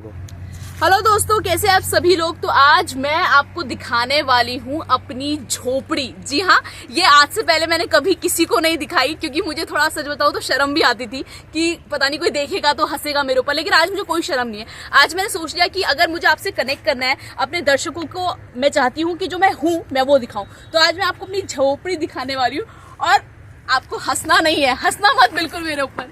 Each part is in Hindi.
हेलो दोस्तों, कैसे आप सभी लोग। तो आज मैं आपको दिखाने वाली हूँ अपनी झोपड़ी। जी हाँ, ये आज से पहले मैंने कभी किसी को नहीं दिखाई, क्योंकि मुझे थोड़ा सच बताऊँ तो शर्म भी आती थी कि पता नहीं कोई देखेगा तो हंसेगा मेरे ऊपर। लेकिन आज मुझे कोई शर्म नहीं है। आज मैंने सोच लिया कि अगर मुझे आपसे कनेक्ट करना है, अपने दर्शकों को मैं चाहती हूँ कि जो मैं हूँ मैं वो दिखाऊँ। तो आज मैं आपको अपनी झोपड़ी दिखाने वाली हूँ और आपको हंसना नहीं है, हंसना मत बिल्कुल मेरे ऊपर।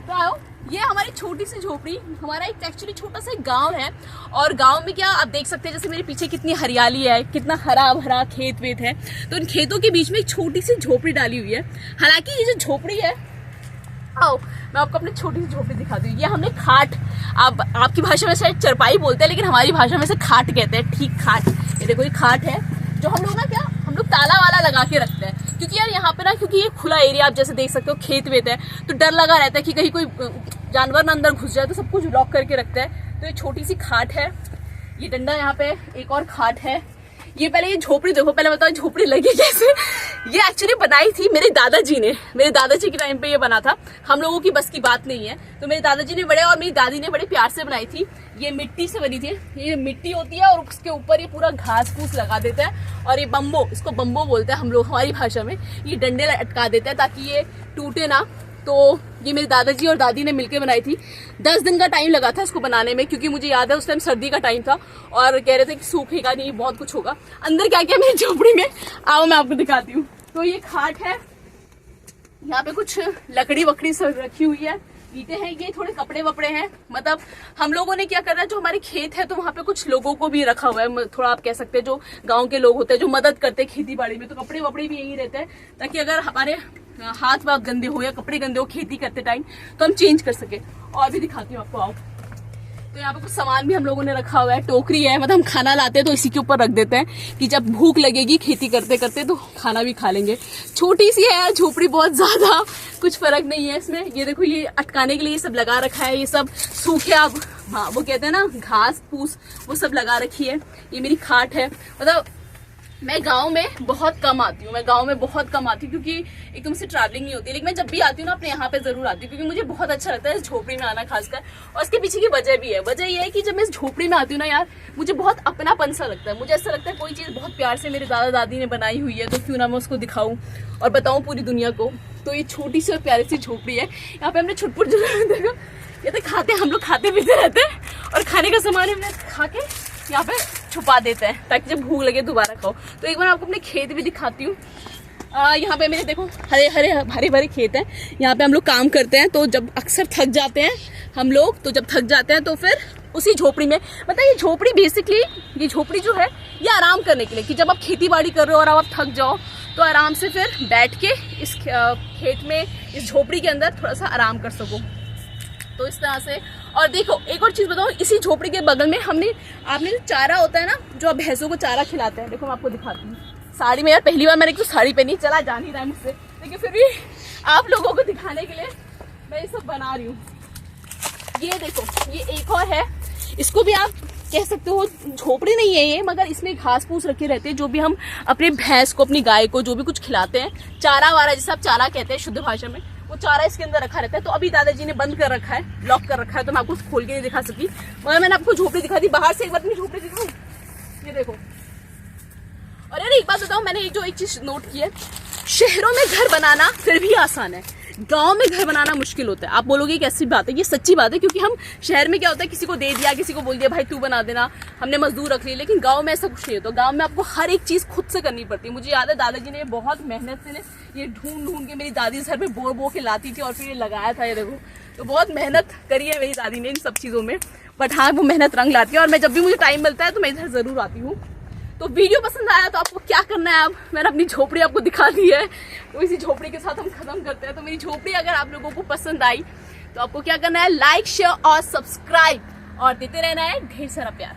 तो आओ, ये हमारी छोटी सी झोपड़ी, हमारा एक एक्चुअली छोटा सा गांव है। और गांव में क्या आप देख सकते हैं, जैसे मेरे पीछे कितनी हरियाली है, कितना हरा भरा खेत वेत है। तो इन खेतों के बीच में एक छोटी सी झोपड़ी डाली हुई है। हालांकि ये जो झोपड़ी है, आओ मैं आपको अपनी छोटी सी झोपड़ी दिखाती हूँ। ये हमने खाट, आपकी भाषा में शायद चरपाई बोलते हैं, लेकिन हमारी भाषा में से खाट कहते हैं। ठीक, खाट। ये देखो, ये खाट है जो हम लोग ना क्या हम लोग ताला वाला लगा के रखते हैं, क्योंकि यार यहाँ पे ना, क्योंकि ये खुला एरिया आप जैसे देख सकते हो, खेत वेत है, तो डर लगा रहता है कि कहीं कोई जानवर ना अंदर घुस जाए, तो सब कुछ लॉक करके रखते हैं। तो ये छोटी सी खाट है, ये डंडा, यहाँ पे एक और खाट है। ये पहले ये झोपड़ी देखो, पहले बताओ झोपड़ी लगी कैसे। ये एक्चुअली बनाई थी मेरे दादाजी ने, मेरे दादाजी के टाइम पे ये बना था। हम लोगों की बस की बात नहीं है। तो मेरे दादाजी ने बड़े और मेरी दादी ने बड़े प्यार से बनाई थी। ये मिट्टी से बनी थी, ये मिट्टी होती है और उसके ऊपर ये पूरा घास फूस लगा देते हैं। और ये बम्बो, इसको बम्बो बोलते हैं हम लोग हमारी भाषा में। ये डंडे अटका देते हैं ताकि ये टूटे ना। तो ये मेरे दादाजी और दादी ने मिलकर बनाई थी। 10 दिन का टाइम लगा था इसको बनाने में, क्योंकि मुझे याद है उस टाइम सर्दी का टाइम था और कह रहे थे कि सूखेगा नहीं, बहुत कुछ होगा। अंदर क्या क्या मेरी झोपड़ी में, आओ मैं आपको दिखाती हूँ। तो ये खाट है, यहाँ पे कुछ लकड़ी वकड़ी सब रखी हुई है, ईंटें हैं, ये थोड़े कपड़े वपड़े हैं। मतलब हम लोगों ने क्या करना है, जो हमारे खेत है तो वहाँ पे कुछ लोगों को भी रखा हुआ है, थोड़ा आप कह सकते हैं जो गाँव के लोग होते हैं जो मदद करते हैं खेती बाड़ी में, तो कपड़े वपड़े भी यही रहते हैं, ताकि अगर हमारे हाथ वाथ गंदे हो या कपड़े गंदे हो खेती करते टाइम तो हम चेंज कर सके। और भी दिखाती हूँ आपको, आओ। तो यहाँ पे कुछ सामान भी हम लोगों ने रखा हुआ है, टोकरी है, मतलब हम खाना लाते हैं तो इसी के ऊपर रख देते हैं कि जब भूख लगेगी खेती करते करते तो खाना भी खा लेंगे। छोटी सी है झोपड़ी, बहुत ज्यादा कुछ फर्क नहीं है इसमें। ये देखो, ये अटकाने के लिए ये सब लगा रखा है, ये सब सूखे, अब हाँ वो कहते हैं ना घास फूस, वो सब लगा रखी है। ये मेरी खाट है। मतलब मैं गांव में बहुत कम आती हूँ, क्योंकि एकदम से ट्रैवलिंग नहीं होती। लेकिन मैं जब भी आती हूँ ना, अपने यहाँ पे जरूर आती हूँ, क्योंकि मुझे बहुत अच्छा लगता है इस झोपड़ी में आना खासकर। और इसके पीछे की वजह भी है। वजह ये है कि जब मैं इस झोपड़ी में आती हूँ ना यार, मुझे बहुत अपनापन सा लगता है। मुझे ऐसा लगता है कोई चीज़ बहुत प्यार से मेरे दादा दादी ने बनाई हुई है, तो क्यों ना मैं उसको दिखाऊँ और बताऊँ पूरी दुनिया को। तो ये छोटी सी और प्यारी सी झोपड़ी है। यहाँ पे हमने छुटपुट देखो, ये तो खाते, हम लोग खाते पीते रहते हैं, और खाने का सामान हमने खा के यहाँ पे छुपा देते हैं ताकि जब भूख लगे दोबारा खाओ। तो एक बार आपको अपने खेत भी दिखाती हूँ। यहाँ पे मेरे देखो हरे भरे खेत हैं। यहाँ पे हम लोग काम करते हैं, तो जब अक्सर थक जाते हैं हम लोग, तो जब थक जाते हैं तो फिर उसी झोपड़ी में, मतलब ये झोपड़ी बेसिकली, ये झोपड़ी जो है ये आराम करने के लिए, कि जब आप खेती बाड़ी कर रहे हो और आप थक जाओ तो आराम से फिर बैठ के इस खेत में, इस झोपड़ी के अंदर थोड़ा सा आराम कर सको। तो इस तरह से। और देखो एक और चीज बताओ, इसी झोपड़ी के बगल में आपने जो चारा होता है ना, जो आप भैंसों को चारा खिलाते हैं, देखो मैं आपको दिखाती हूँ। साड़ी में, यार पहली बार मैंने साड़ी पहनी, चला जा नहीं रहा है मुझसे, लेकिन फिर भी आप लोगों को दिखाने के लिए मैं ये सब बना रही हूँ। ये देखो, ये एक और है, इसको भी आप कह सकते हो झोपड़ी नहीं है ये, मगर इसमें घास फूस रखे रहते हैं, जो भी हम अपने भैंस को, अपनी गाय को जो भी कुछ खिलाते हैं, चारा वारा जिसे आप चारा कहते हैं शुद्ध भाषा में, वो चारा इसके अंदर रखा रहता है। तो अभी दादाजी ने बंद कर रखा है, लॉक कर रखा है, तो मैं आपको खोल के नहीं दिखा सकी, मगर मैंने आपको झोपड़ी दिखा दी बाहर से। एक बार अपनी झोपड़ी दिखाऊं, ये देखो। और यार एक बात बताऊं, मैंने एक चीज नोट की है, शहरों में घर बनाना फिर भी आसान है, गांव में घर बनाना मुश्किल होता है। आप बोलोगे कि ऐसी बात है, ये सच्ची बात है, क्योंकि हम शहर में क्या होता है, किसी को दे दिया, किसी को बोल दिया भाई तू बना देना, हमने मजदूर रख ली। लेकिन गांव में ऐसा कुछ नहीं होता। गांव में आपको हर एक चीज खुद से करनी पड़ती है। मुझे याद है दादाजी ने बहुत मेहनत से ये ढूंढ के मेरी दादी घर में बो के लाती थी और फिर ये लगाया था, ये देखो। तो बहुत मेहनत करी है मेरी दादी ने इन सब चीजों में, बट हाँ वो मेहनत रंग लाती है। और मैं जब भी मुझे टाइम मिलता है तो मैं इधर जरूर आती हूँ। तो वीडियो पसंद आया तो आपको क्या करना है, अब मैंने अपनी झोपड़ी आपको दिखा दी है, तो इसी झोपड़ी के साथ हम खत्म करते हैं। तो मेरी झोपड़ी अगर आप लोगों को पसंद आई तो आपको क्या करना है, लाइक शेयर और सब्सक्राइब, और देते रहना है ढेर सारा प्यार।